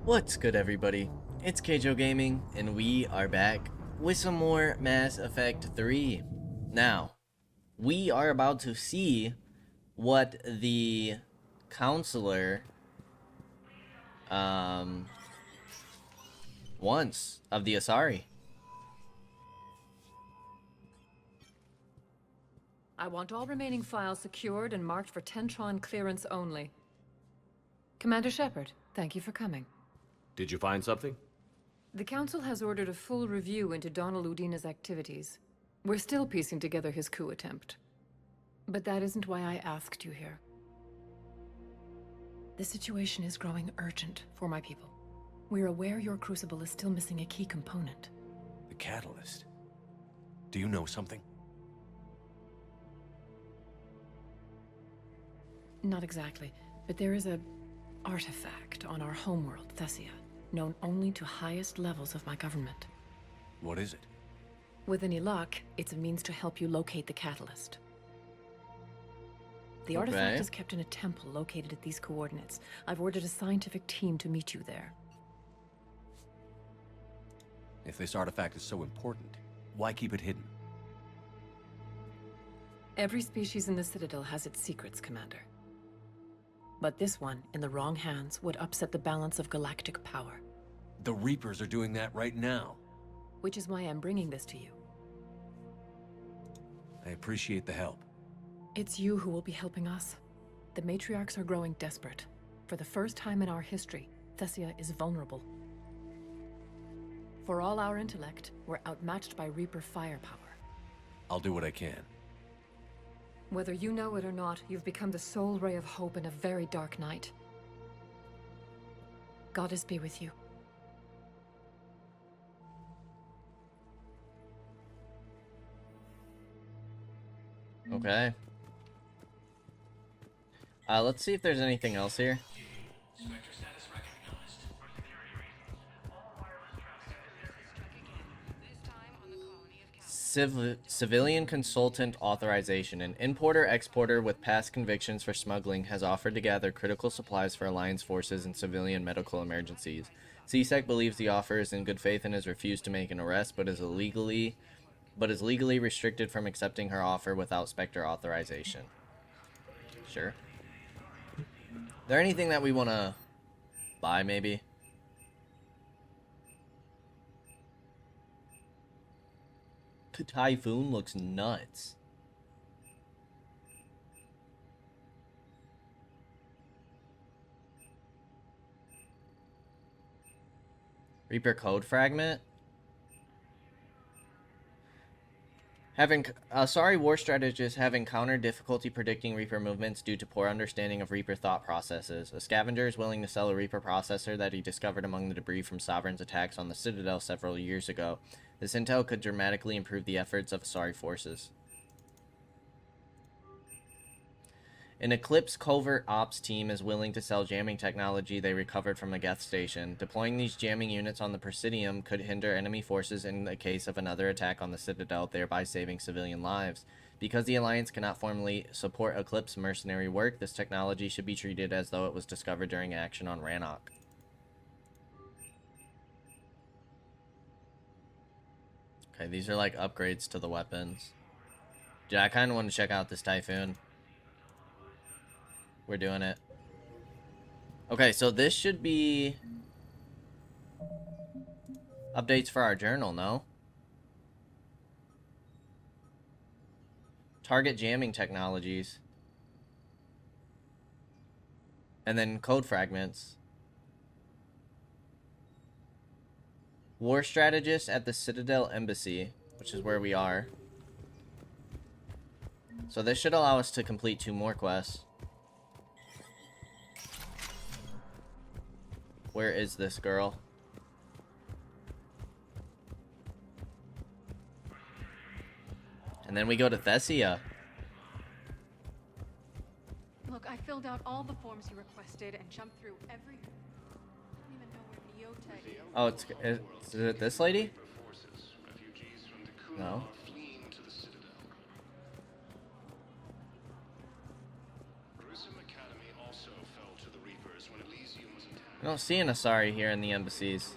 What's good, everybody? It's Kaige-O Gaming, and we are back with some more Mass Effect 3. Now, we are about to see what the counselor wants of the Asari. I want all remaining files secured and marked for Tentron clearance only. Commander Shepard, thank you for coming. Did you find something? The Council has ordered a full review into Donald Udina's activities. We're still piecing together his coup attempt. But that isn't why I asked you here. The situation is growing urgent for my people. We're aware your crucible is still missing a key component. The catalyst. Do you know something? Not exactly, but there is a artifact on our homeworld, Thessia, known only to highest levels of my government. What is it? With any luck, it's a means to help you locate the catalyst. The artifact is kept in a temple located at these coordinates. I've ordered a scientific team to meet you there. If this artifact is so important, why keep it hidden? Every species in the Citadel has its secrets, Commander. But this one, in the wrong hands, would upset the balance of galactic power. The Reapers are doing that right now. Which is why I'm bringing this to you. I appreciate the help. It's you who will be helping us. The matriarchs are growing desperate. For the first time in our history, Thessia is vulnerable. For all our intellect, we're outmatched by Reaper firepower. I'll do what I can. Whether you know it or not, you've become the sole ray of hope in a very dark night. Goddess be with you. Okay. Let's see if there's anything else here. Civilian consultant authorization. An importer-exporter with past convictions for smuggling has offered to gather critical supplies for Alliance forces in civilian medical emergencies. CSEC believes the offer is in good faith and has refused to make an arrest, but is legally restricted from accepting her offer without Spectre authorization. Sure. Is there anything that we want to buy, maybe? The Typhoon looks nuts. Reaper code fragment. Asari war strategists have encountered difficulty predicting Reaper movements due to poor understanding of Reaper thought processes. A scavenger is willing to sell a Reaper processor that he discovered among the debris from Sovereign's attacks on the Citadel several years ago. This intel could dramatically improve the efforts of Asari forces. An Eclipse covert ops team is willing to sell jamming technology they recovered from a Geth station. Deploying these jamming units on the Presidium could hinder enemy forces in the case of another attack on the Citadel, thereby saving civilian lives. Because the Alliance cannot formally support Eclipse mercenary work, this technology should be treated as though it was discovered during action on Rannoch. Okay, these are like upgrades to the weapons. Yeah, I kind of want to check out this Typhoon. We're doing it. Okay, so this should be updates for our journal, no? Target jamming technologies. And then code fragments. War strategist at the Citadel Embassy, which is where we are. So this should allow us to complete 2 more quests. Where is this girl? And then we go to Thessia. Look, I filled out all the forms you requested and jumped through every... I don't even know where Neotech is. Oh, is it this lady? No. I don't see an Asari here in the embassies.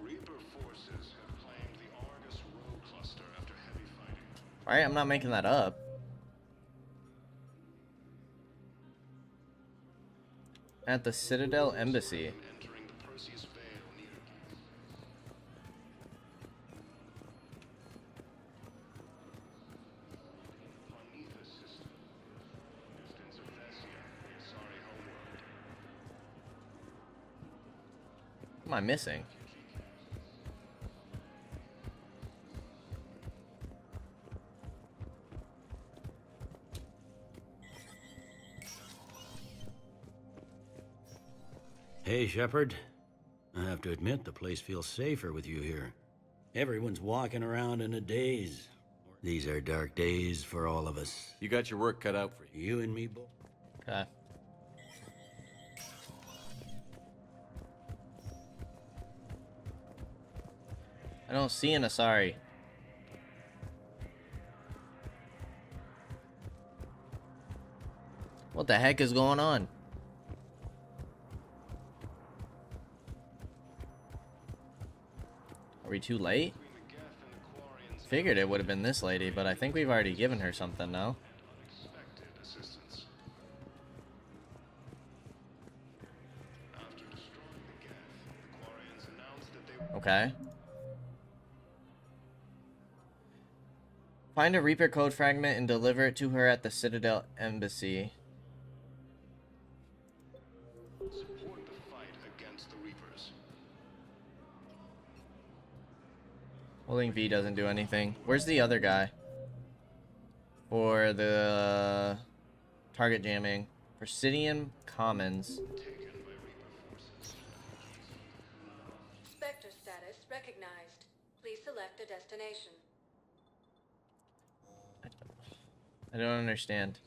Reaper forces have claimed the Argus Row cluster after heavy fighting. Alright, I'm not making that up. At the Citadel Embassy. Entering the Perseus Vale near Ponetha system. Distance of Thessia, the Asari homeworld. What am I missing? Hey, Shepard. I have to admit, the place feels safer with you here. Everyone's walking around in a daze. These are dark days for all of us. You got your work cut out for you. You and me both. Okay. I don't see an Asari. What the heck is going on? Are we too late? Figured it would have been this lady, but I think we've already given her something now. Unexpected assistance. After destroying the Geth, the Quarians announced that they were Okay. Find a Reaper code fragment and deliver it to her at the Citadel Embassy. support the fight against the Reapers. Holding V doesn't do anything. Where's the other guy? For the target jamming. Presidium Commons. Taken by Reaper forces. Spectre status recognized. Please select a destination. I don't understand.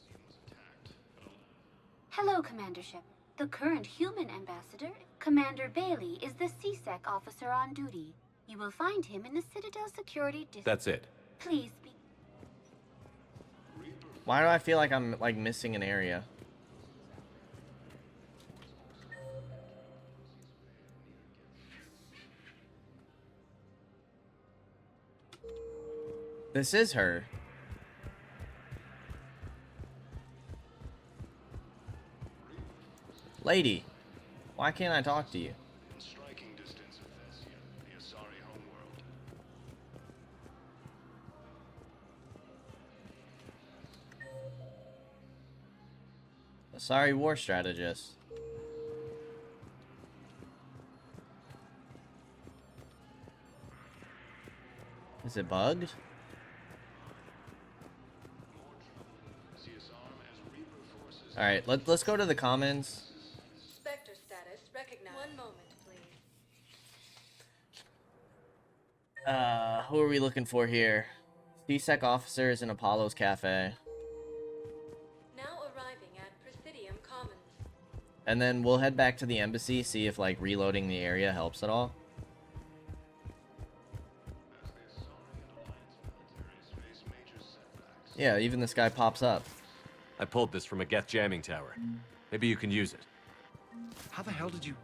Hello, Commandership. The current human ambassador, Commander Bailey, is the CSEC officer on duty. You will find him in the Citadel Security District. That's it. Please be... Why do I feel like I'm like missing an area? This is her. Lady, why can't I talk to you? In striking distance of Thessia, the Asari homeworld. Asari war strategist. Is it bugged? Alright, let's go to the commons. Spectre status recognized. One moment, please. Who are we looking for here? CSEC officers in Apollo's Cafe. Now arriving at Presidium Commons. And then we'll head back to the embassy, see if like reloading the area helps at all. Yeah, even this guy pops up. I pulled this from a Geth jamming tower. Maybe you can use it. How the hell did you...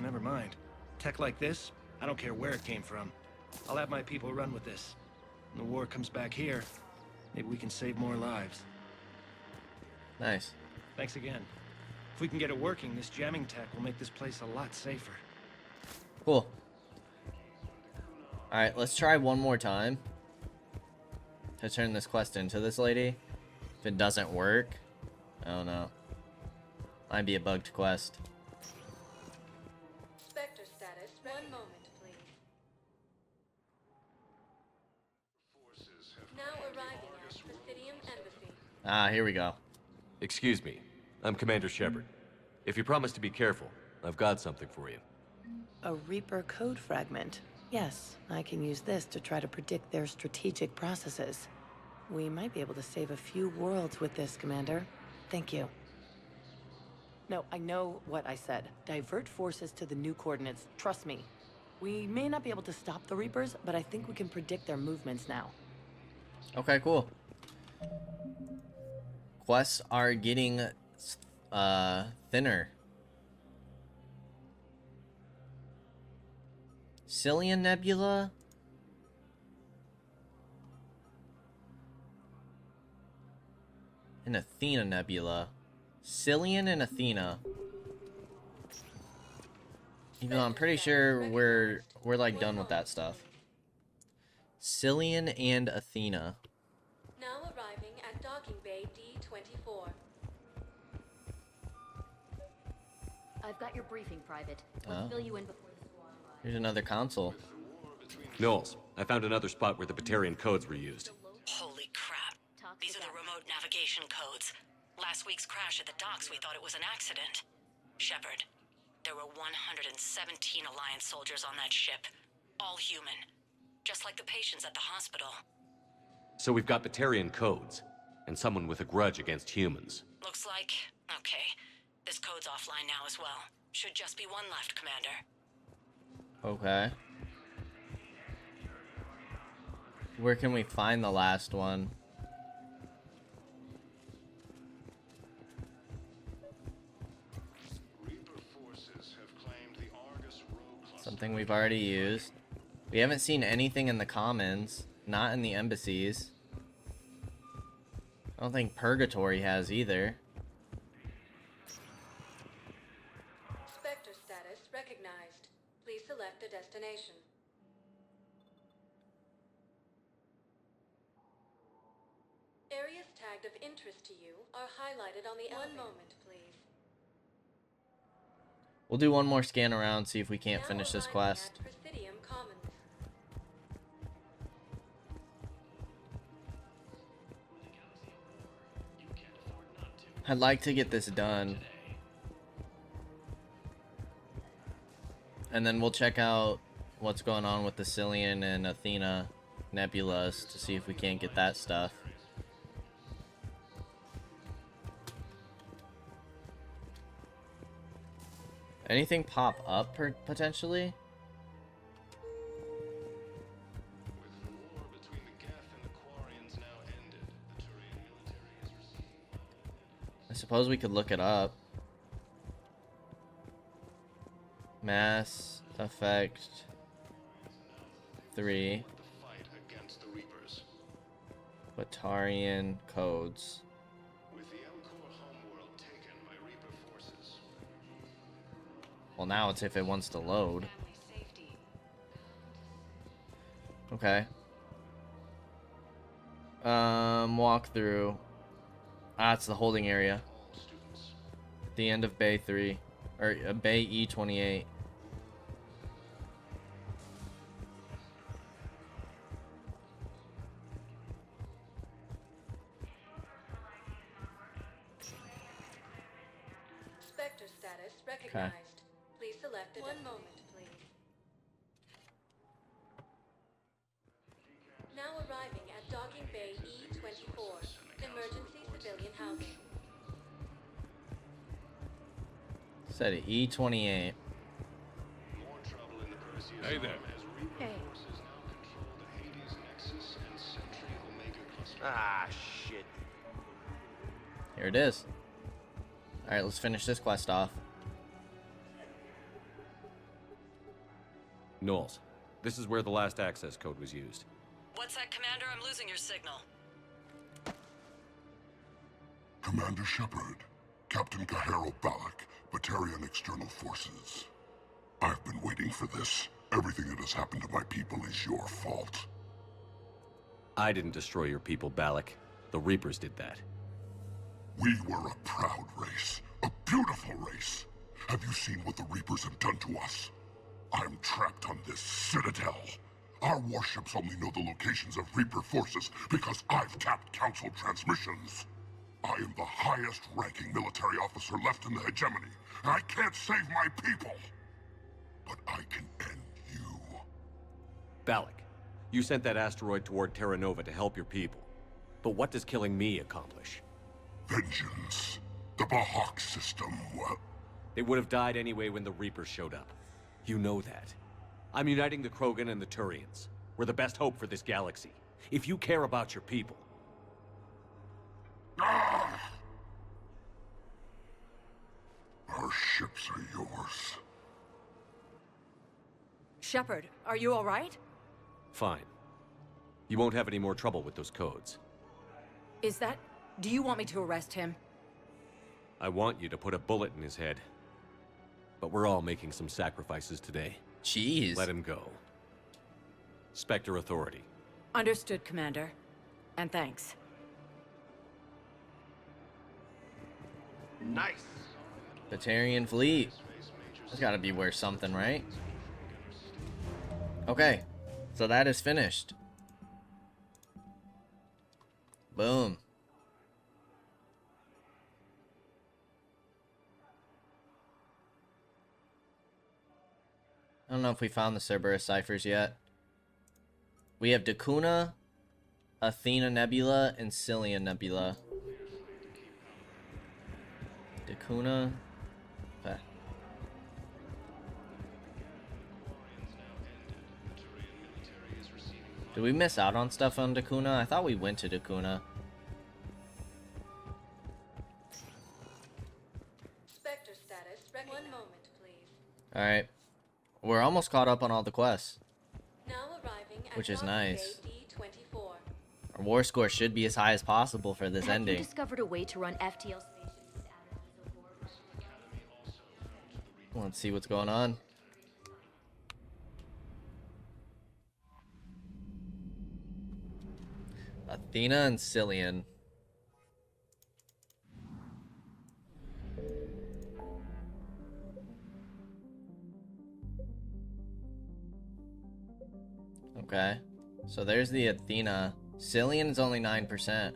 never mind. Tech like this, I don't care where it came from. I'll have my people run with this. When the war comes back here, maybe we can save more lives. Nice. Thanks again. If we can get it working, this jamming tech will make this place a lot safer. Cool. Alright, let's try one more time to turn this quest into this lady. If it doesn't work, I don't know. Might be a bugged quest. Spectre status. One moment, please. Forces have Now arriving at Presidium Embassy. Ah, here we go. Excuse me. I'm Commander Shepard. If you promise to be careful, I've got something for you. A Reaper code fragment. Yes, I can use this to try to predict their strategic processes. We might be able to save a few worlds with this, Commander. Thank you. No, I know what I said. Divert forces to the new coordinates. Trust me. We may not be able to stop the Reapers, but I think we can predict their movements now. Okay, cool. quests are getting thinner. Cillian Nebula? And Athena Nebula. Cillian and Athena. Even though I'm pretty sure we're like done with that stuff. Cillian and Athena. Now arriving at docking bay D-24. I've got your briefing, Private. We'll fill you in before the squad arrives. Here's another console. Knowles, I found another spot where the Batarian codes were used. Holy crap. These are the remote navigation codes. Last week's crash at the docks, we thought it was an accident. Shepard, there were 117 Alliance soldiers on that ship. All human. Just like the patients at the hospital. So we've got Batarian codes, and someone with a grudge against humans. Looks like... Okay. This code's offline now as well. Should just be one left, Commander. Okay. Where can we find the last one? Reaper forces have claimed the Argus rogue cluster. Something we've already used. We haven't seen anything in the commons. Not in the embassies. I don't think Purgatory has either. Spectre status recognized. Please select a destination. Areas tagged of interest to you are highlighted on the One moment, please. We'll do one more scan around, see if we can't Now finish this arriving quest. at Presidium Commons. I'd like to get this done. And then we'll check out what's going on with the Cillian and Athena nebulas to see if we can't get that stuff. Anything pop up potentially? With the war between the Geth and the Quarians now ended, the Turian military has received I suppose we could look it up. Mass Effect 3 the fight against the Reapers. Batarian codes. With the Elcor homeworld taken by Reaper forces, Well, now it's if it wants to load. Okay. Walk through. Ah, it's the holding area. all students. The end of Bay 3. Or Bay E28. Spectre status recognized. Please select a One moment, please. Now arriving at docking bay E24. Emergency civilian housing. Said it, E28. More trouble in the Perseus Hey arm there. as Reaper Hey. forces now control the Hades Nexus and Sentry Omega cluster. Ah, shit. Here it is. Alright, let's finish this quest off. Knowles, this is where the last access code was used. What's that, Commander? I'm losing your signal. Commander Shepard, Captain Kaige-O Balak, Batarian External Forces. I've been waiting for this. Everything that has happened to my people is your fault. I didn't destroy your people, Balak. The Reapers did that. We were a proud race, a beautiful race. Have you seen what the Reapers have done to us? I'm trapped on this citadel. Our warships only know the locations of Reaper forces because I've tapped Council transmissions. I am the highest-ranking military officer left in the hegemony, and I can't save my people. But I can end you. Balak, you sent that asteroid toward Terra Nova to help your people. But what does killing me accomplish? Vengeance. The Bahak system, well... They would have died anyway when the Reapers showed up. You know that. I'm uniting the Krogan and the Turians. We're the best hope for this galaxy. If you care about your people... warships are yours. Shepard, are you all right? Fine. You won't have any more trouble with those codes. Is that... Do you want me to arrest him? I want you to put a bullet in his head. But we're all making some sacrifices today. Jeez. Let him go. Spectre Authority. Understood, Commander. And thanks. Nice. Batarian fleet. That's gotta be worth something, right? Okay. So that is finished. Boom. I don't know if we found the Cerberus ciphers yet. We have Dakuna, Athena Nebula, and Cillian Nebula. Dakuna. Okay. Did we miss out on stuff on Dakuna? I thought we went to Dakuna. Spectre status. One moment, please. Alright. We're almost caught up on all the quests, Now arriving at which is nice. D24. Our war score should be as high as possible for this Have ending. you discovered a way to run FTL stations with Let's see what's going on. Athena and Cillian. Okay. So there's the Athena. Cillian is only 9%.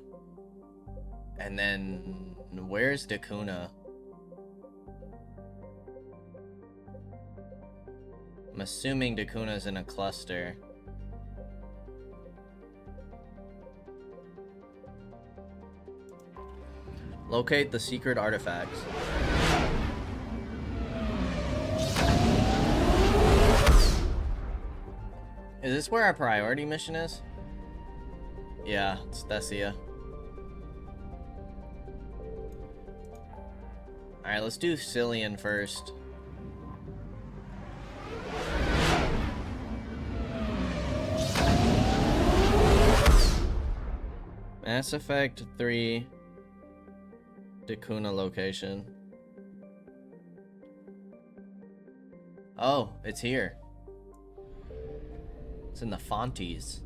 And then where's Dakuna? I'm assuming Dakuna's in a cluster. Locate the secret artifacts. Is this where our priority mission is? Yeah, it's Thessia. Alright, let's do Cillian first. Mass Effect 3 Dakuna location. Oh, it's here. It's in the Fonties.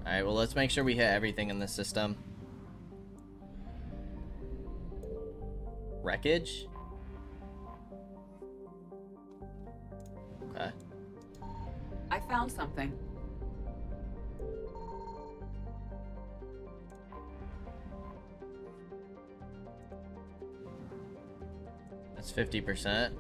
Alright, well, let's make sure we hit everything in the system. Wreckage? Okay. I found something. That's 50%.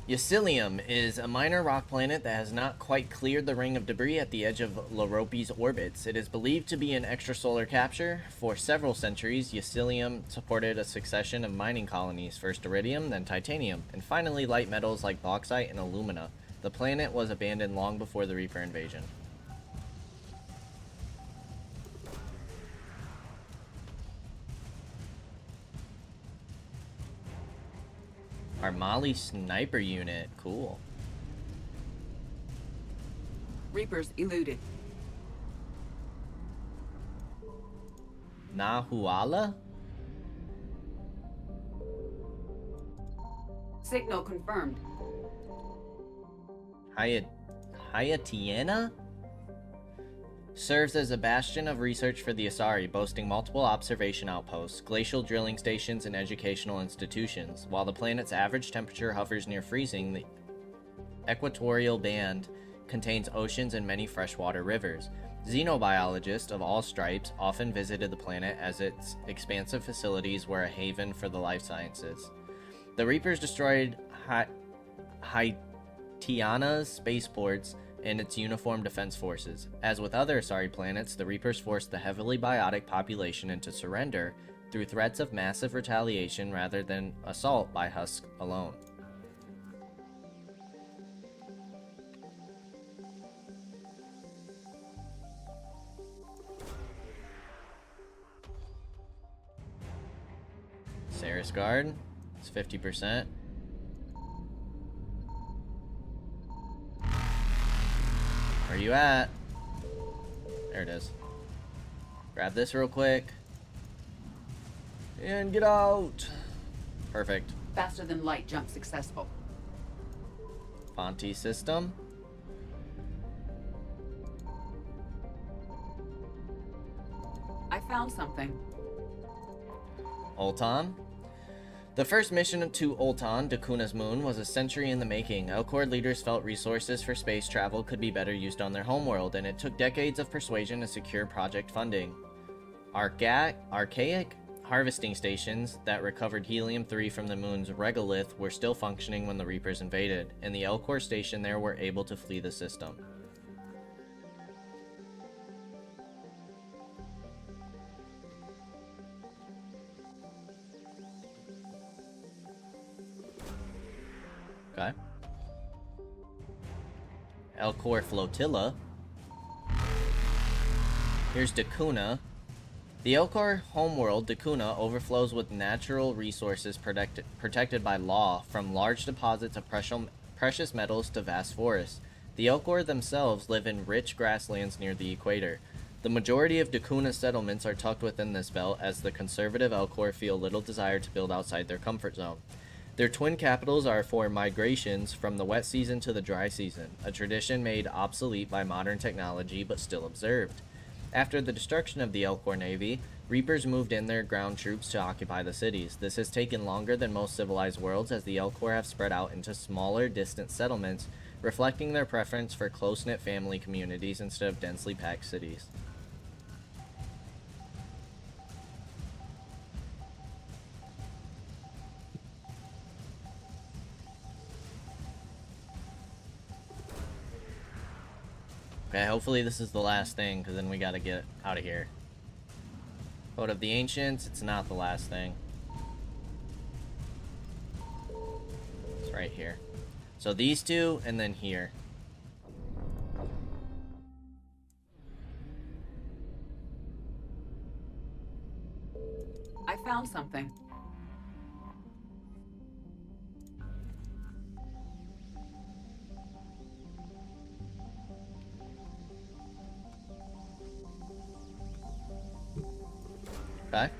Yacilium is a minor rock planet that has not quite cleared the ring of debris at the edge of Larope's orbits. It is believed to be an extrasolar capture. For several centuries, Yacilium supported a succession of mining colonies, first iridium, then titanium, and finally light metals like bauxite and alumina. The planet was abandoned long before the Reaper invasion. Armali sniper unit, cool. Reapers eluded. Nahuala? Signal confirmed. Hayatiana? Serves as a bastion of research for the Asari, boasting multiple observation outposts, glacial drilling stations, and educational institutions. While the planet's average temperature hovers near freezing, the equatorial band contains oceans and many freshwater rivers. Xenobiologists of all stripes often visited the planet as its expansive facilities were a haven for the life sciences. The Reapers destroyed Haitiana's spaceports and its uniformed defense forces. As with other Asari planets, the Reapers forced the heavily biotic population into surrender through threats of massive retaliation rather than assault by Husk alone. Saris Guard, it's 50%. Where you at? There it is. Grab this real quick. And get out. Perfect. Faster than light jump successful. Fonte system. I found something. Ultan. The first mission to Ultan, Dakuna's moon, was a century in the making. Elcor leaders felt resources for space travel could be better used on their homeworld, and it took decades of persuasion to secure project funding. Archaic harvesting stations that recovered helium-3 from the moon's regolith were still functioning when the Reapers invaded, and the Elcor station there were able to flee the system. Okay. Elcor Flotilla. Here's Dakuna. The Elcor homeworld, Dakuna, overflows with natural resources protected by law, from large deposits of precious metals to vast forests. The Elcor themselves live in rich grasslands near the equator. The majority of Dakuna's settlements are tucked within this belt, as the conservative Elcor feel little desire to build outside their comfort zone. Their twin capitals are for migrations from the wet season to the dry season, a tradition made obsolete by modern technology but still observed. After the destruction of the Elcor navy, Reapers moved in their ground troops to occupy the cities. This has taken longer than most civilized worlds, as the Elcor have spread out into smaller, distant settlements, reflecting their preference for close-knit family communities instead of densely packed cities. Okay, hopefully this is the last thing, because then we gotta get out of here. Code of the Ancients, it's not the last thing. It's right here. So these two, and then here. I found something. Okay.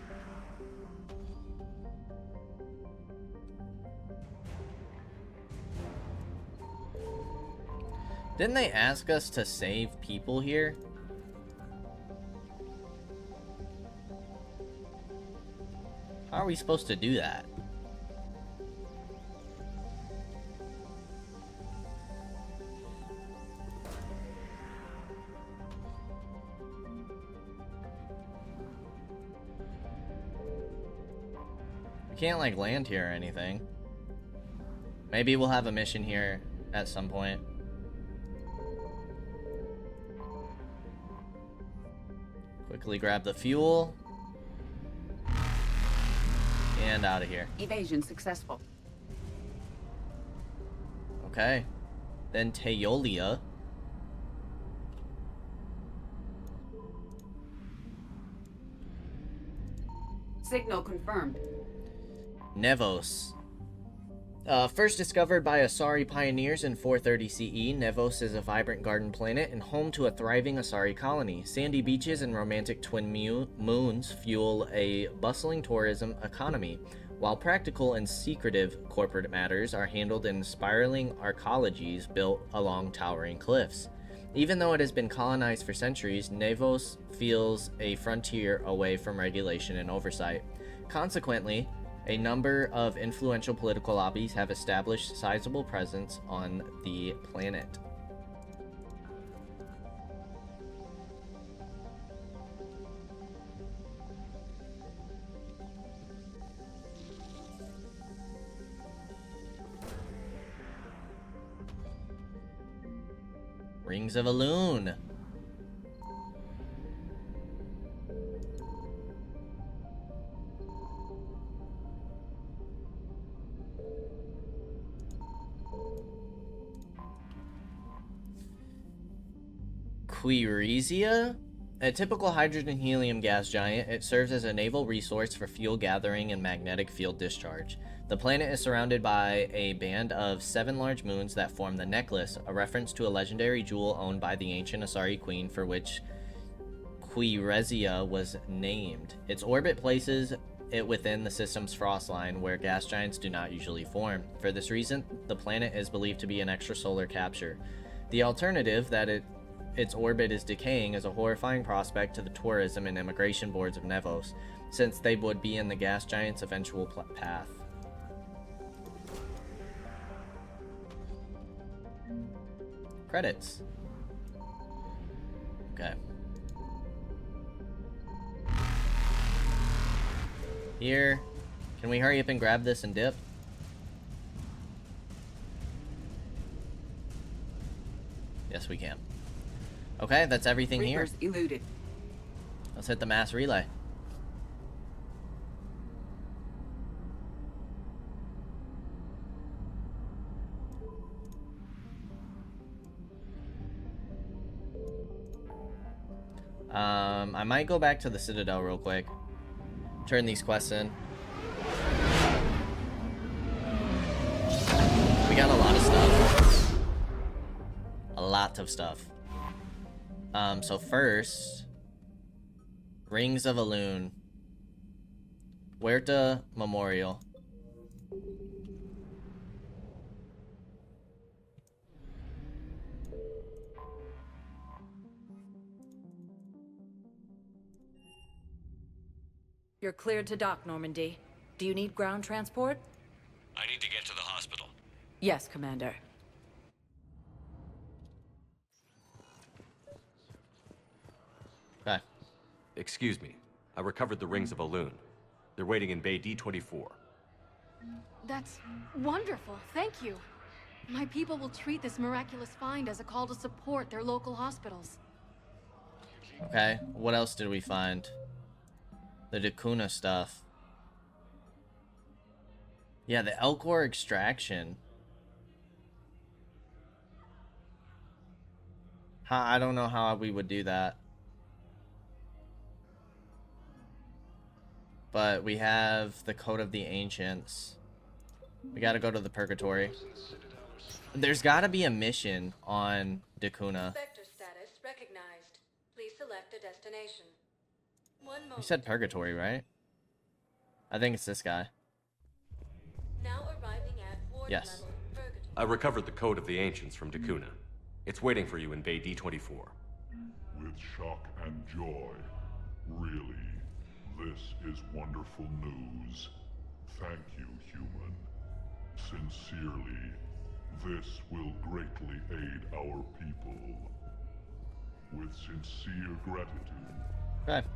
Didn't they ask us to save people here? How are we supposed to do that? We can't, like, land here or anything. Maybe we'll have a mission here at some point. Quickly grab the fuel. And out of here. Evasion successful. Okay. Then Teolia. Signal confirmed. Nevos. First discovered by Asari pioneers in 430 CE, Nevos is a vibrant garden planet and home to a thriving Asari colony. Sandy beaches and romantic twin moons fuel a bustling tourism economy, while practical and secretive corporate matters are handled in spiraling arcologies built along towering cliffs. Even though it has been colonized for centuries, Nevos feels a frontier away from regulation and oversight. Consequently, a number of influential political lobbies have established sizable presence on the planet. Rings of Elune. Quirisia? A typical hydrogen-helium gas giant, it serves as a naval resource for fuel gathering and magnetic field discharge. The planet is surrounded by a band of 7 large moons that form the Necklace, a reference to a legendary jewel owned by the ancient Asari queen for which Quirisia was named. Its orbit places it within the system's frost line, where gas giants do not usually form. For this reason, the planet is believed to be an extrasolar capture. The alternative, that its orbit is decaying, is a horrifying prospect to the tourism and immigration boards of Nevos, since they would be in the gas giant's eventual path. Credits. Okay. Here. Can we hurry up and grab this and dip? Yes, we can. Okay, that's everything Reapers here. eluded. Let's hit the mass relay. I might go back to the Citadel real quick. Turn these quests in. We got a lot of stuff. A lot of stuff. So first, Rings of Elune. Huerta Memorial. You're cleared to dock, Normandy. Do you need ground transport? I need to get to the hospital. Yes, Commander. Okay. Excuse me. I recovered the Rings of Elune. They're waiting in Bay D-24. That's wonderful. Thank you. My people will treat this miraculous find as a call to support their local hospitals. Okay. What else did we find? The Dakuna stuff. Yeah, the Elcor extraction. I don't know how we would do that. But we have the Code of the Ancients. We gotta go to the Purgatory. There's gotta be a mission on Dakuna. Spectre status recognized. Please select a destination. One You moment. said Purgatory, right? I think it's this guy. Now arriving at ward Yes. level Purgatory. I recovered the Code of the Ancients from Dakuna. It's waiting for you in Bay D-24. With shock and joy. Really, this is wonderful news. Thank you, human. Sincerely, this will greatly aid our people. With sincere gratitude. Okay.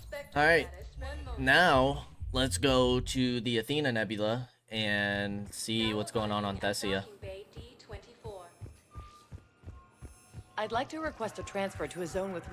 Spectre Alright. status. One moment. Now, let's go to the Athena Nebula and see what's going on Thessia. Docking Bay D-24. I'd like to request a transfer to a zone with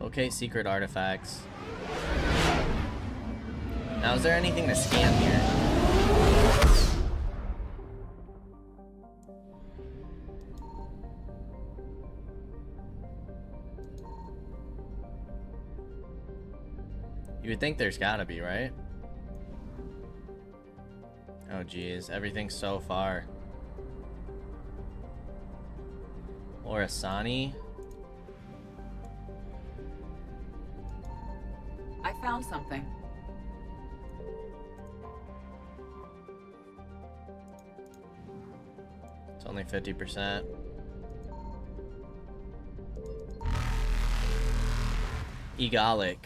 Okay, secret artifacts. Now, is there anything to scan here? You would think there's gotta be, right? Oh geez, everything's so far. Or Asani? I found something. It's only 50%. Egalic.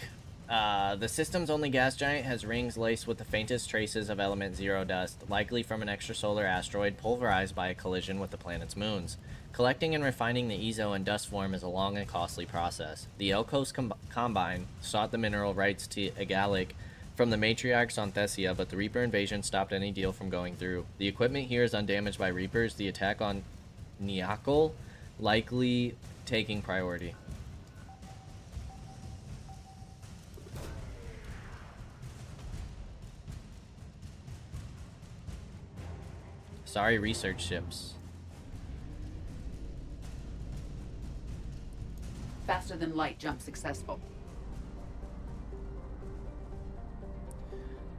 The system's only gas giant has rings laced with the faintest traces of element zero dust, likely from an extrasolar asteroid pulverized by a collision with the planet's moons. Collecting and refining the Ezo in dust form is a long and costly process. The Elkos Combine sought the mineral rights to Egalic from the matriarchs on Thessia, but the Reaper invasion stopped any deal from going through. The equipment here is undamaged by Reapers. The attack on Niakal likely taking priority. Sorry, research ships. Faster than light jump successful.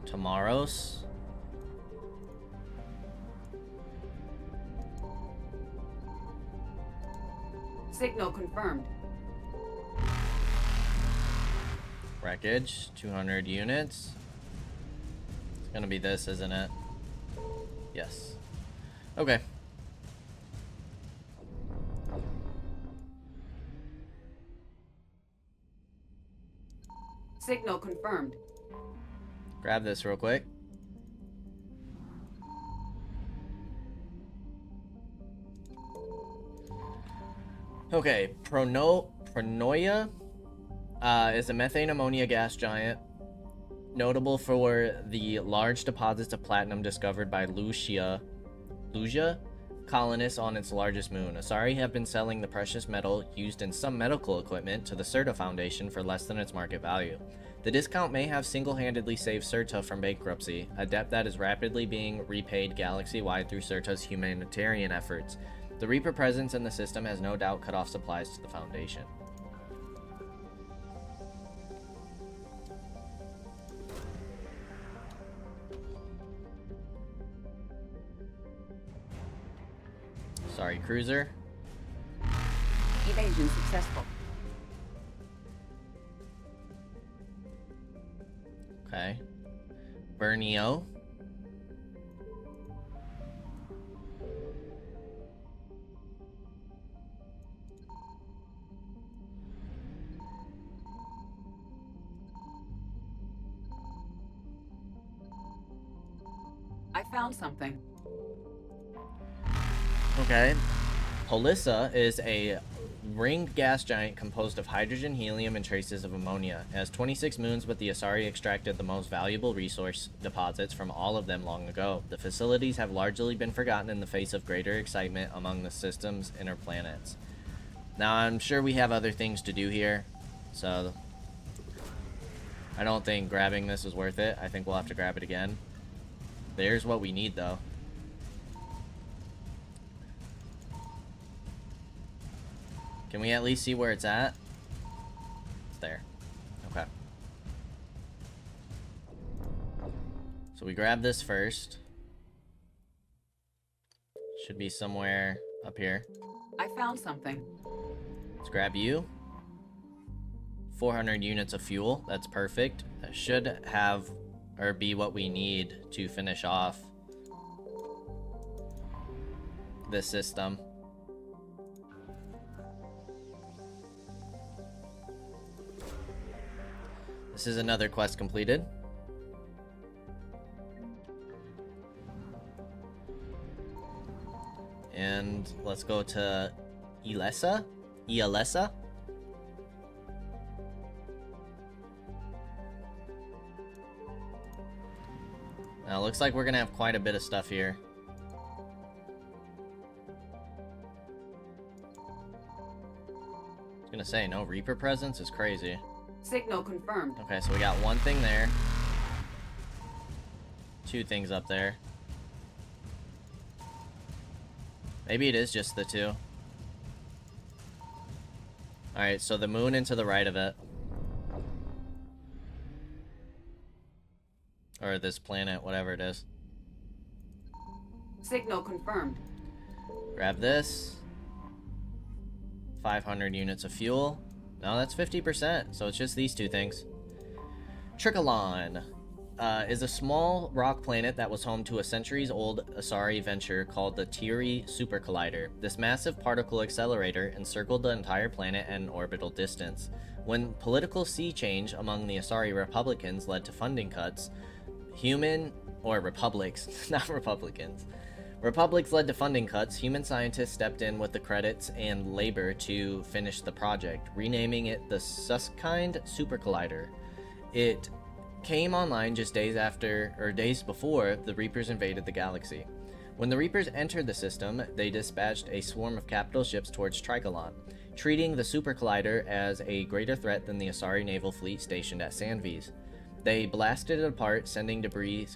Tomorrow's. Signal confirmed. Wreckage, 200 units. It's gonna be this, isn't it? Yes. Okay. Signal confirmed. Grab this real quick. Okay, Pronoia is a methane ammonia gas giant, notable for the large deposits of platinum discovered by Lucia colonists on its largest moon. Asari have been selling the precious metal used in some medical equipment to the Serta Foundation for less than its market value. The discount may have single-handedly saved Serta from bankruptcy, a debt that is rapidly being repaid galaxy-wide through Serta's humanitarian efforts. The Reaper presence in the system has no doubt cut off supplies to the Foundation. Sorry, cruiser. Evasion successful. Okay. Bernio. I found something. Okay. Polissa is a ringed gas giant composed of hydrogen, helium, and traces of ammonia. It has 26 moons, but the Asari extracted the most valuable resource deposits from all of them long ago. The facilities have largely been forgotten in the face of greater excitement among the system's inner planets. Now, I'm sure we have other things to do here, so I don't think grabbing this is worth it. I think we'll have to grab it again. There's what we need, though. Can we at least see where it's at? It's there. Okay. So we grab this first. Should be somewhere up here. I found something. Let's grab you. 400 units of fuel. That's perfect. That should have or be what we need to finish off this system. This is another quest completed. And let's go to Elessa. Now, it looks like we're gonna have quite a bit of stuff here. I was gonna say, no Reaper presence is crazy. Signal confirmed. Okay, so we got one thing there. Two things up there. Maybe it is just the two. Alright, so the moon and to the right of it. Or this planet, whatever it is. Signal confirmed. Grab this. 500 units of fuel. No, that's 50%, so it's just these two things. Tricholon is a small rock planet that was home to a centuries-old Asari venture called the Tiri Super Collider. This massive particle accelerator encircled the entire planet at an orbital distance. When political sea change among the Asari Republicans led to funding cuts, republics, not Republicans. Republics led to funding cuts. Human scientists stepped in with the credits and labor to finish the project, renaming it the Suskind Super Collider. It came online just days before the Reapers invaded the galaxy. When the Reapers entered the system, they dispatched a swarm of capital ships towards Tricolon, treating the Super Collider as a greater threat than the Asari naval fleet stationed at Sandvies. They blasted it apart, sending debris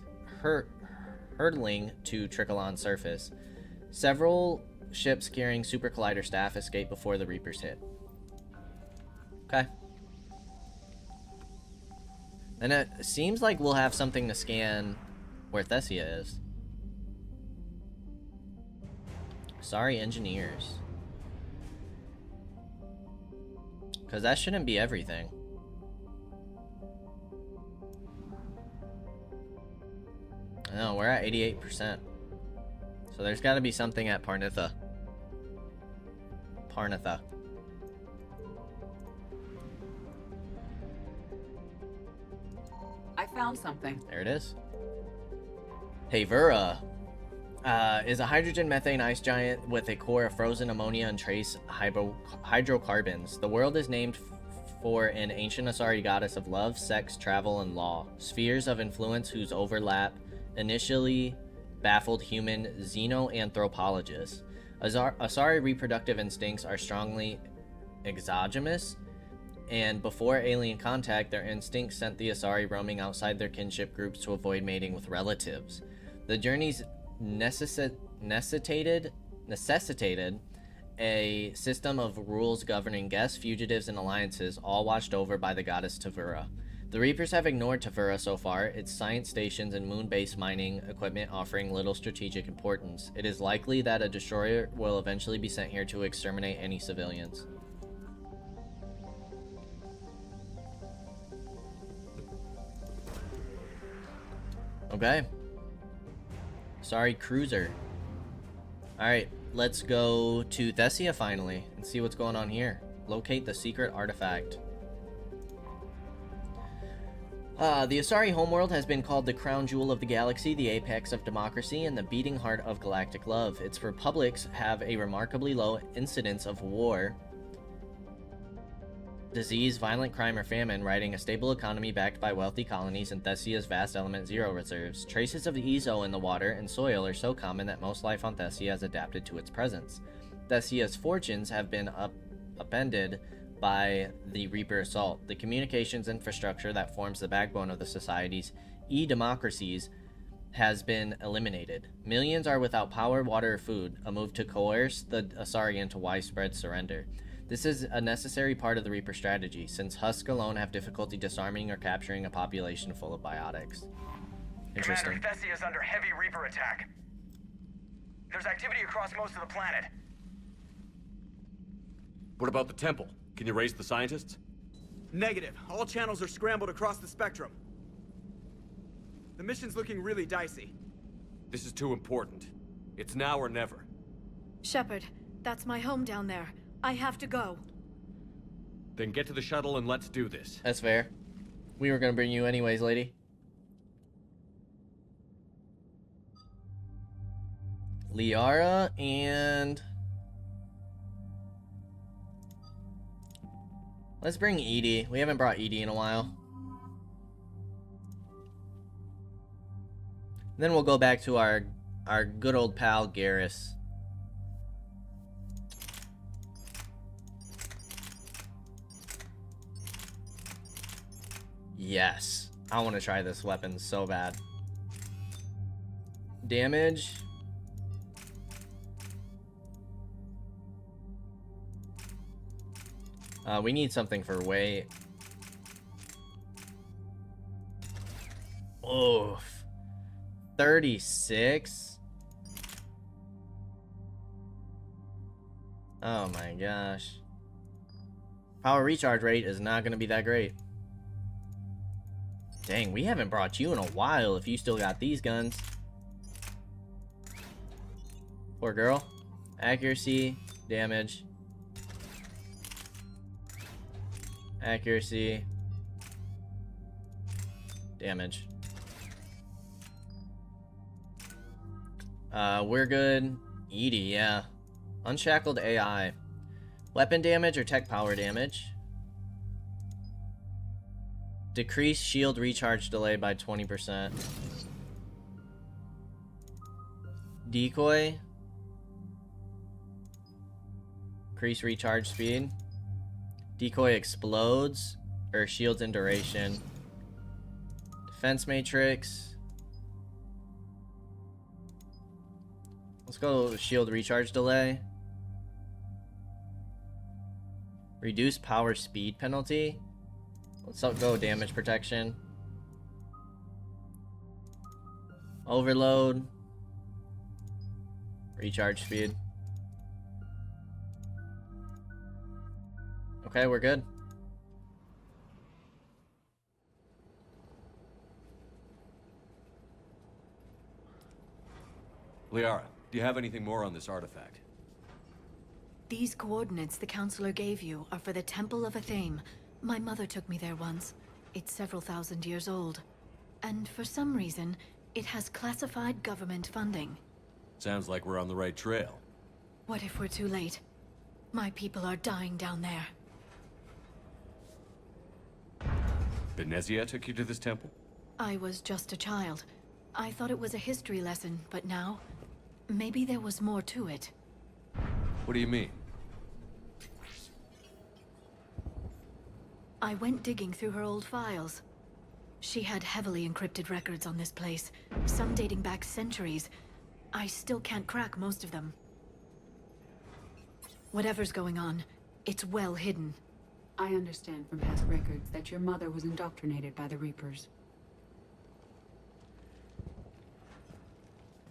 hurtling to Tricolon's surface. Several ships carrying Super Collider staff escaped before the Reapers hit. Okay. And it seems like we'll have something to scan where Thessia is. Sorry, engineers. Because that shouldn't be everything. No, we're at 88%. So there's got to be something at Parnitha. Parnitha. I found something. There it is. Tevura is a hydrogen methane ice giant with a core of frozen ammonia and trace hydrocarbons. The world is named for an ancient Asari goddess of love, sex, travel, and law. Spheres of influence whose overlap initially baffled human xenoanthropologists. Asari reproductive instincts are strongly exogamous, and before alien contact, their instincts sent the Asari roaming outside their kinship groups to avoid mating with relatives. The journeys necessitated a system of rules governing guests, fugitives, and alliances, all watched over by the goddess Tevura. The Reapers have ignored Tevura so far, its science stations and moon-based mining equipment offering little strategic importance. It is likely that a destroyer will eventually be sent here to exterminate any civilians. Okay. Sorry, cruiser. Alright, let's go to Thessia finally and see what's going on here. Locate the secret artifact. The Asari homeworld has been called the crown jewel of the galaxy, the apex of democracy, and the beating heart of galactic love. Its republics have a remarkably low incidence of war, disease, violent crime, or famine, riding a stable economy backed by wealthy colonies and Thessia's vast element zero reserves. Traces of Ezo in the water and soil are so common that most life on Thessia has adapted to its presence. Thessia's fortunes have been upended by the Reaper assault. The communications infrastructure that forms the backbone of the society's e-democracies has been eliminated. Millions are without power, water, or food, a move to coerce the Asari into widespread surrender. This is a necessary part of the Reaper strategy, since husks alone have difficulty disarming or capturing a population full of biotics. Interesting. Commander, Thessia is under heavy Reaper attack. There's activity across most of the planet. What about the temple? Can you raise the scientists? Negative. All channels are scrambled across the spectrum. The mission's looking really dicey. This is too important. It's now or never. Shepard, that's my home down there. I have to go. Then get to the shuttle and let's do this. That's fair. We were gonna bring you anyways, lady. Liara and... let's bring Edie. We haven't brought Edie in a while. Then we'll go back to our good old pal, Garrus. Yes. I want to try this weapon so bad. Damage. We need something for weight. Oof. 36? Oh my gosh. Power recharge rate is not going to be that great. Dang, we haven't brought you in a while if you still got these guns. Poor girl. Accuracy, damage. Accuracy. Damage. We're good. Edie, yeah. Unshackled AI. Weapon damage or tech power damage. Decrease shield recharge delay by 20%. Decoy. Increase recharge speed. Decoy explodes, or shields in duration. Defense matrix. Let's go shield recharge delay. Reduce power speed penalty. Let's go damage protection. Overload. Recharge speed. Okay, we're good. Liara, do you have anything more on this artifact? These coordinates the Counselor gave you are for the Temple of Athame. My mother took me there once. It's several thousand years old. And for some reason, it has classified government funding. Sounds like we're on the right trail. What if we're too late? My people are dying down there. Thessia took you to this temple? I was just a child. I thought it was a history lesson, but now, maybe there was more to it. What do you mean? I went digging through her old files. She had heavily encrypted records on this place, some dating back centuries. I still can't crack most of them. Whatever's going on, it's well hidden. I understand from past records that your mother was indoctrinated by the Reapers.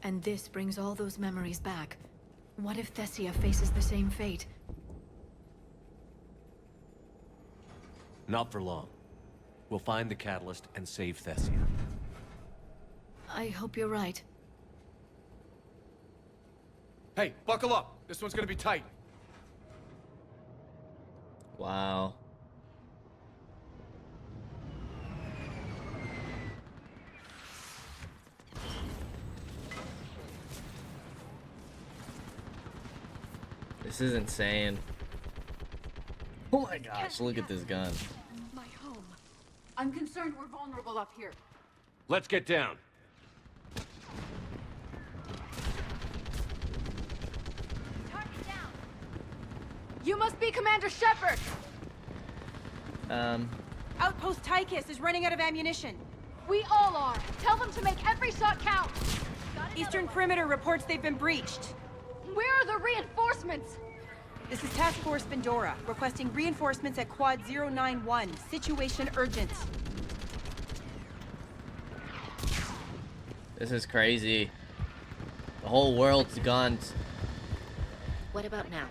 And this brings all those memories back. What if Thessia faces the same fate? Not for long. We'll find the catalyst and save Thessia. I hope you're right. Hey, buckle up. This one's gonna be tight. Wow. This is insane. Oh my gosh, look at this gun. My home. I'm concerned we're vulnerable up here. Let's get down. Target down. You must be Commander Shepard. Outpost Tychus is running out of ammunition. We all are. Tell them to make every shot count. Eastern perimeter reports they've been breached. Where are the reinforcements? This is Task Force Pandora, requesting reinforcements at Quad 091. Situation urgent. This is crazy. The whole world's gone. What about now?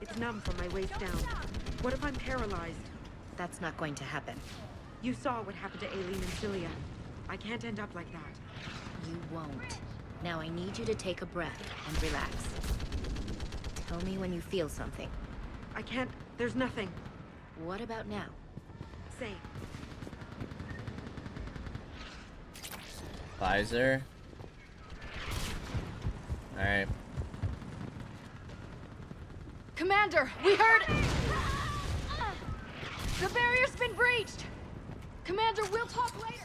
It's numb from my waist down. What if I'm paralyzed? That's not going to happen. You saw what happened to Aileen and Cilia. I can't end up like that. You won't. Now I need you to take a breath and relax. Tell me when you feel something. I can't. There's nothing. What about now? Same. Visor. Alright. Commander, we heard... The barrier's been breached! Commander, we'll talk later!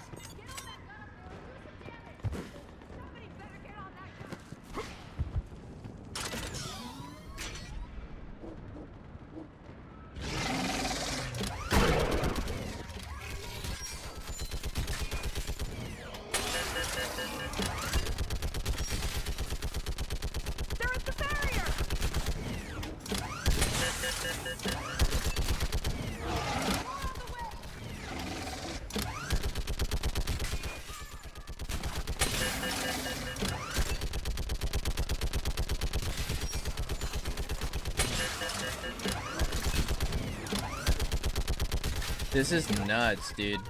This is nuts, dude.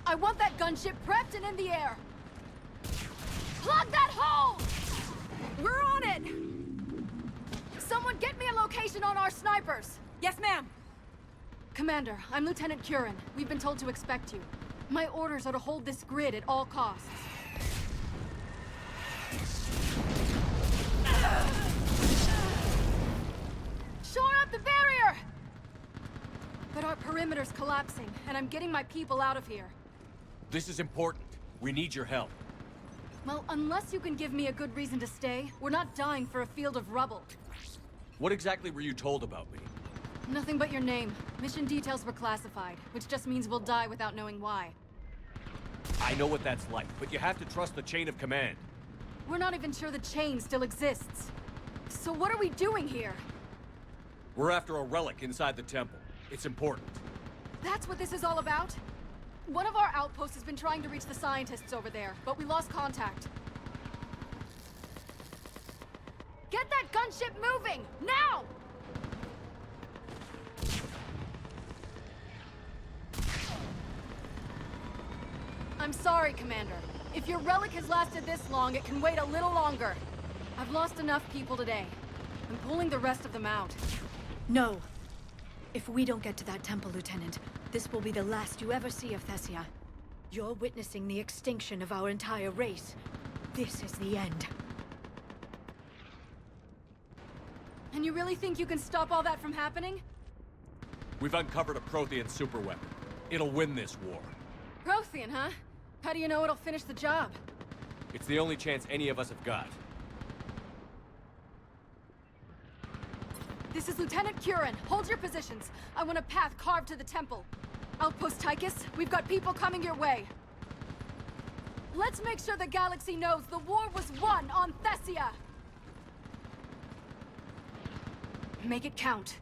I want that gunship prepped and in the air! Plug that hole! We're on it! Someone get me a location on our snipers! Yes, ma'am! Commander, I'm Lieutenant Curran. We've been told to expect you. My orders are to hold this grid at all costs. Shore up the barrier! But our perimeter's collapsing, and I'm getting my people out of here. This is important. We need your help. Well, unless you can give me a good reason to stay, we're not dying for a field of rubble. What exactly were you told about me? Nothing but your name. Mission details were classified, which just means we'll die without knowing why. I know what that's like, but you have to trust the chain of command. We're not even sure the chain still exists. So what are we doing here? We're after a relic inside the temple. It's important. That's what this is all about? One of our outposts has been trying to reach the scientists over there, but we lost contact. Get that gunship moving! Now! I'm sorry, Commander. If your relic has lasted this long, it can wait a little longer. I've lost enough people today. I'm pulling the rest of them out. No. If we don't get to that temple, Lieutenant, this will be the last you ever see of Thessia. You're witnessing the extinction of our entire race. This is the end. And you really think you can stop all that from happening? We've uncovered a Prothean superweapon. It'll win this war. Prothean, huh? How do you know it'll finish the job? It's the only chance any of us have got. This is Lieutenant Curran. Hold your positions. I want a path carved to the temple. Outpost Tychus, we've got people coming your way. Let's make sure the galaxy knows the war was won on Thessia! Make it count.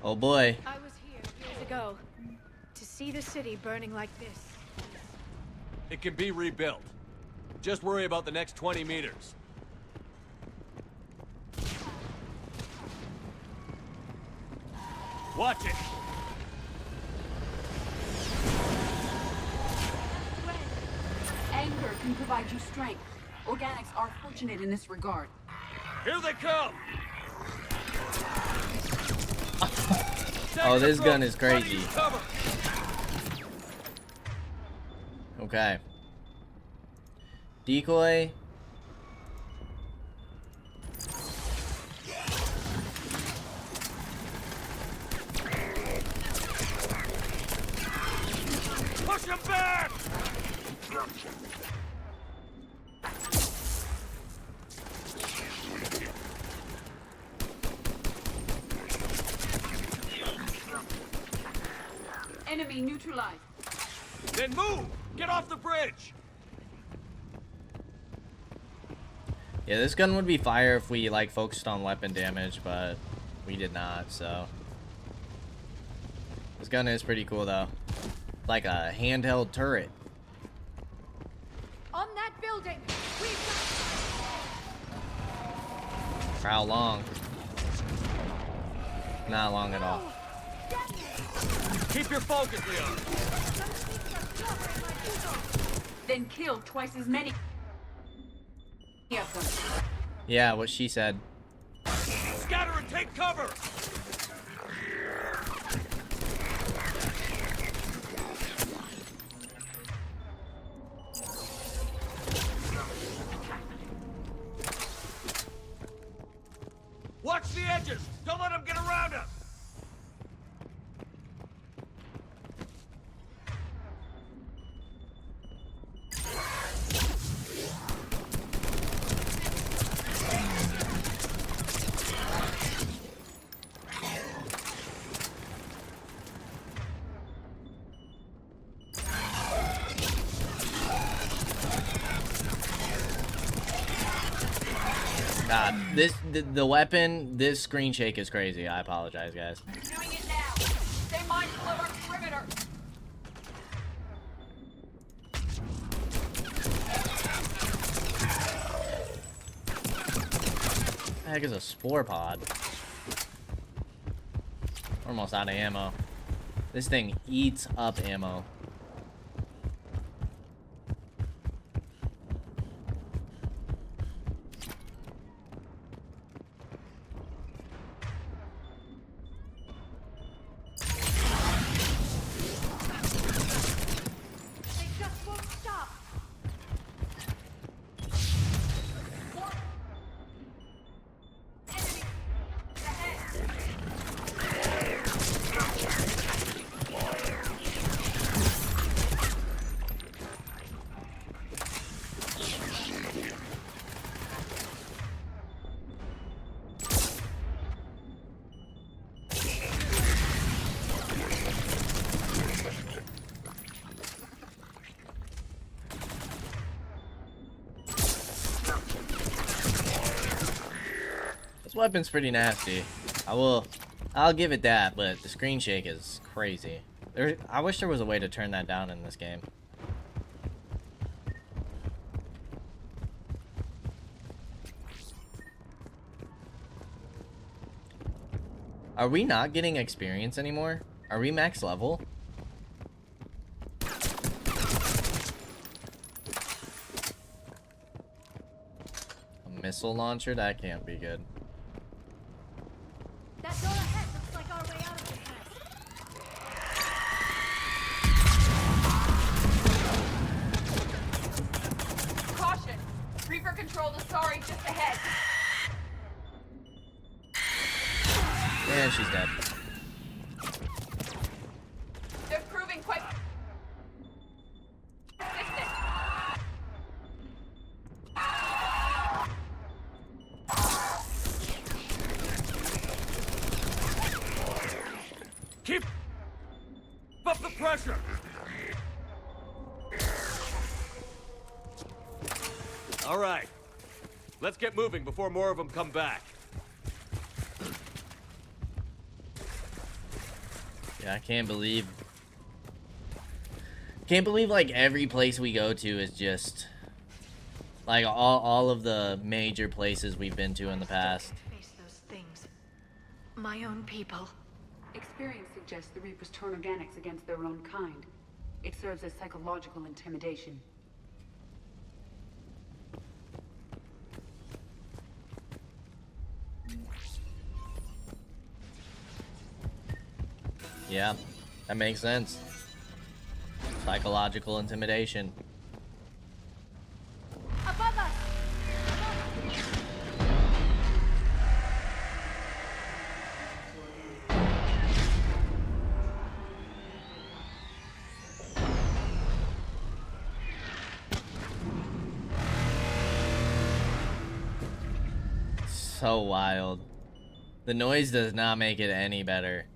Oh boy. I was here years ago to see the city burning like this. It can be rebuilt. Just worry about the next 20 meters. Watch it! Anger can provide you strength. Organics are fortunate in this regard. Here they come! Oh, this gun is crazy. Okay. Decoy. Push him back! Enemy neutralized. Then move! Get off the bridge! Yeah, this gun would be fire if we like focused on weapon damage, but we did not, so. This gun is pretty cool though. Like a handheld turret. On that building! For how long? Not long at all. Keep your focus, Leon. Then kill twice as many of them. Yeah, what she said. Scatter and take cover! Watch the edges! Don't let them get around us! God, the weapon, this screen shake is crazy. I apologize, guys. Doing it now! Stay mindful of our perimeter! What the heck is a spore pod? Almost out of ammo. This thing eats up ammo. weapon's pretty nasty. I'll give it that, but the screen shake is crazy. I wish there was a way to turn that down in this game. Are we not getting experience anymore? Are we max level? A missile launcher? That can't be good. That door ahead looks like our way out of this mess. Caution! Reaper-controlled Asari just ahead. And she's dead. They're proving quite persistent. Keep up the pressure. All right. Let's get moving before more of them come back. Yeah, I can't believe like every place we go to is just like all of the major places we've been to in the past. Face those things. My own people. Experience suggests the Reapers turn organics against their own kind. It serves as psychological intimidation. Yeah, that makes sense. Psychological intimidation. Above us! So wild. The noise does not make it any better.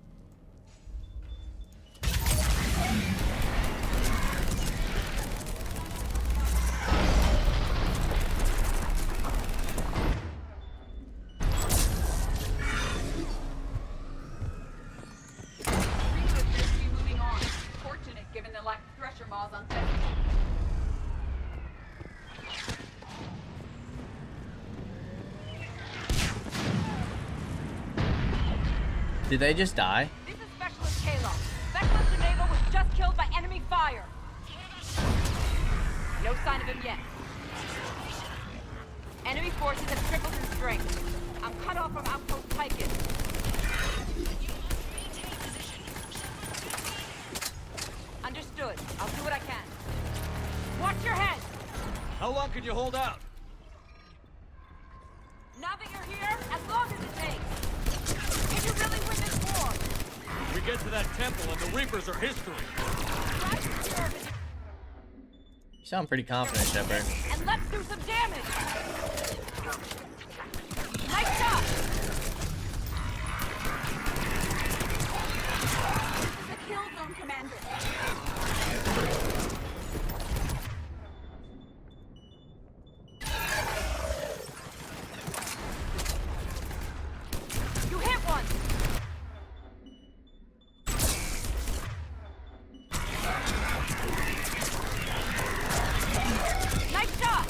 Did they just die? This is Specialist Kaige-O. Specialist Kaige-O was just killed by enemy fire. No sign of him yet. Enemy forces have tripled in strength. I'm cut off from Outpost Tychus. Understood. I'll do what I can. Watch your head! How long can you hold out? Now that you're here, as long as it takes. Can you really win this war? We get to that temple and the Reapers are history. You sound pretty confident, Shepard. And let's do some damage! Nice job! The kill zone, Commander. You hit one! Nice shot!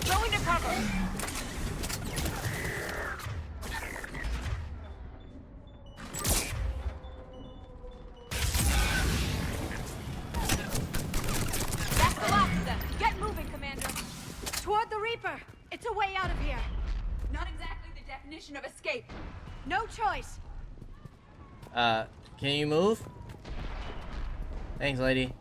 Going to cover! That's the last of them! Get moving, Commander! Toward the Reaper! It's a way out of here! Not exactly the definition of escape. No choice! Can you move? Thanks, lady.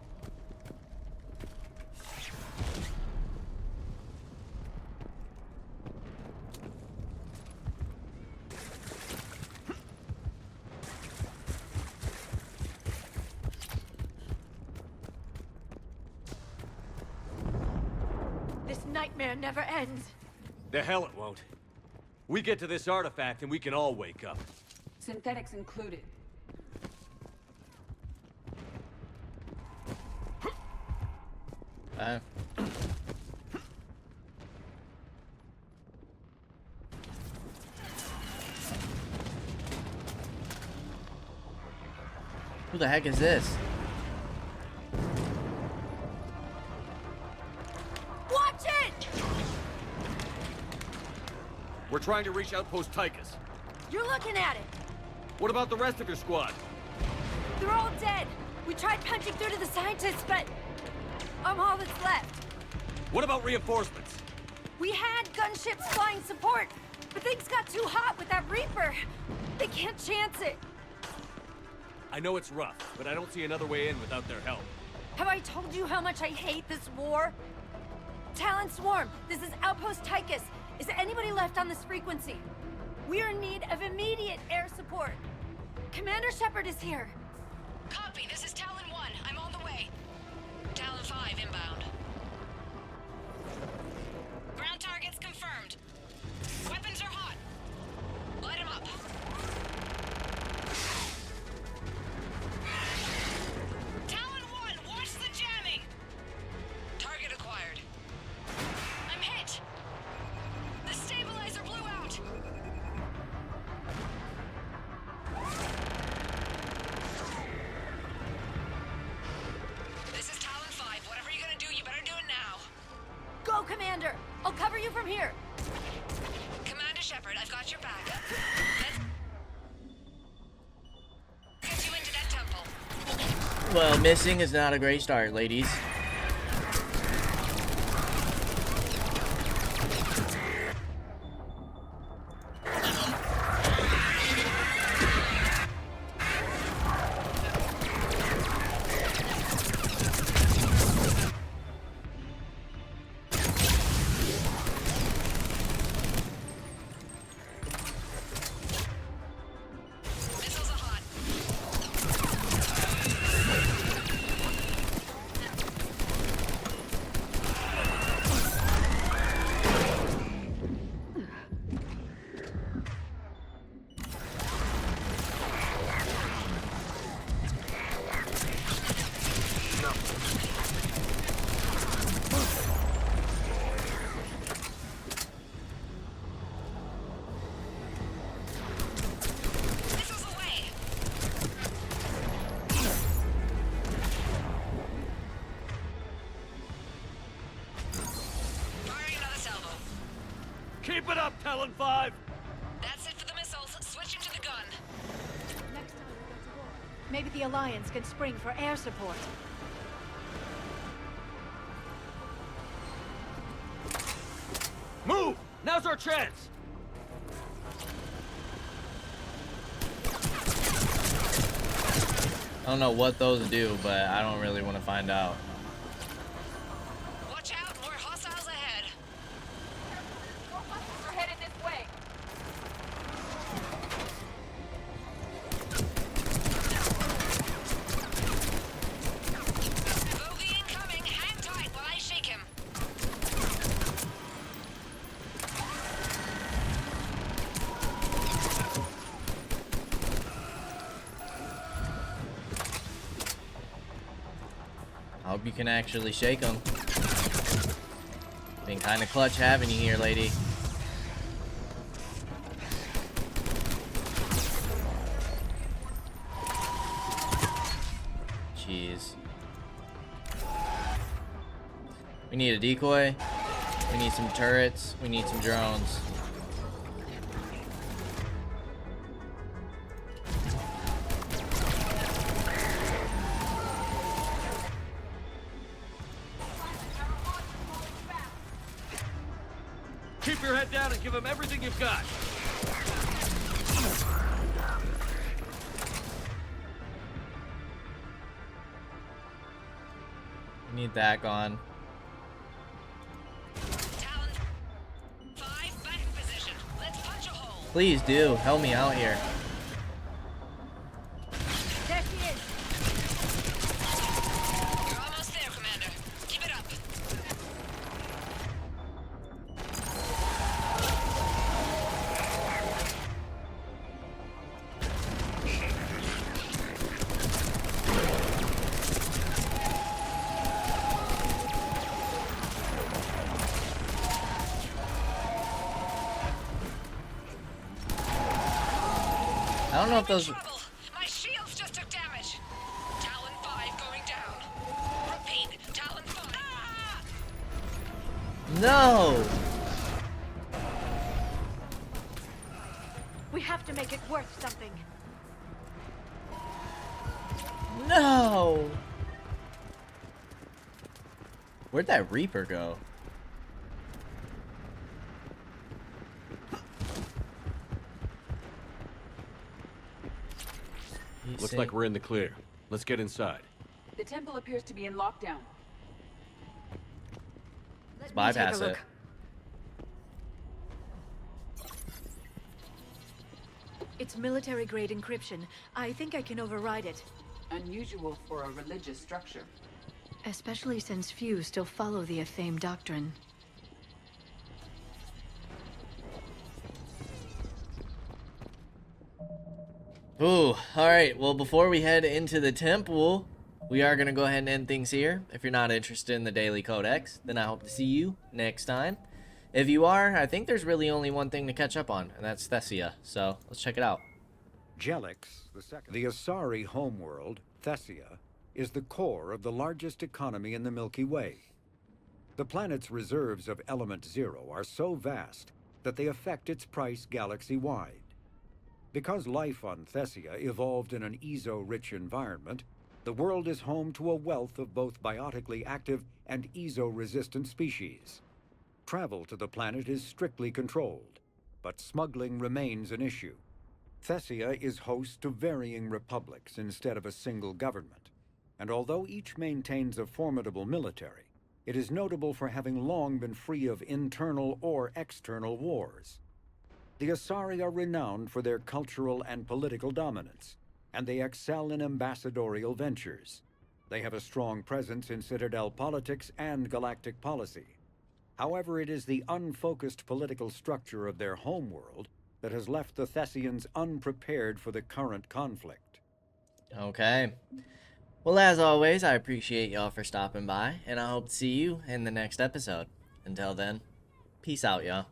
This nightmare never ends. The hell it won't. We get to this artifact and we can all wake up. Synthetics included. Who the heck is this? Watch it! We're trying to reach Outpost Tychus. You're looking at it. What about the rest of your squad? They're all dead. We tried punching through to the scientists, but I'm all that's left. What about reinforcements? We had gunships flying support, but things got too hot with that Reaper. They can't chance it. I know it's rough, but I don't see another way in without their help. Have I told you how much I hate this war? Talon Swarm, this is Outpost Tychus. Is anybody left on this frequency? We're in need of immediate air support. Commander Shepard is here. Copy, this is Talon 1. I'm on the way. Talon 5 inbound. Ground targets confirmed. Weapons are hot. Light them up. Talon 1, watch the jamming! Target acquired. I'm hit! The stabilizer blew out! This is Talon 5. Whatever you're gonna do, you better do it now. Go, Commander! I'll cover you from here. Commander Shepard, I've got your back. Let's get you into that temple. Well, missing is not a great start, ladies. Missiles are hot. Missiles away. Firing another salvo. Keep it up, Talon 5! That's it for the missiles. Switching to the gun. Next time we go to war, maybe the Alliance can spring for air support. Move! Now's our chance! I don't know what those do, but I don't really want to find out. Watch out, more hostiles ahead. We're headed this way. Bogey incoming. Hang tight while I shake him. I hope you can actually shake them. Been kind of clutch having you here, lady. Jeez. We need a decoy. We need some turrets. We need some drones. Keep your head down and give them everything you've got. We need that gone. Talon 5, back in position. Let's punch a hole. Please do. Help me out here. There she is. You're almost there, Commander. Keep it up. I don't know if those. Trouble. My shields just took damage. No! We have to make it worth something. No! Where'd that Reaper go? Looks like we're in the clear. Let's get inside. The temple appears to be in lockdown. Let's bypass it. It's military-grade encryption. I think I can override it. Unusual for a religious structure. Especially since few still follow the Athame doctrine. Ooh, alright. Well, before we head into the temple, we are going to go ahead and end things here. If you're not interested in the Daily Codex, then I hope to see you next time. If you are, I think there's really only one thing to catch up on, and that's Thessia. So, let's check it out. Jelix, the Asari homeworld, Thessia, is the core of the largest economy in the Milky Way. The planet's reserves of Element Zero are so vast that they affect its price galaxy-wide. Because life on Thessia evolved in an ezo-rich environment, the world is home to a wealth of both biotically active and ezo-resistant species. Travel to the planet is strictly controlled, but smuggling remains an issue. Thessia is host to varying republics instead of a single government, and although each maintains a formidable military, it is notable for having long been free of internal or external wars. The Asari are renowned for their cultural and political dominance, and they excel in ambassadorial ventures. They have a strong presence in Citadel politics and galactic policy. However, it is the unfocused political structure of their homeworld that has left the Thessians unprepared for the current conflict. Okay. Well, as always, I appreciate y'all for stopping by, and I hope to see you in the next episode. Until then, peace out, y'all.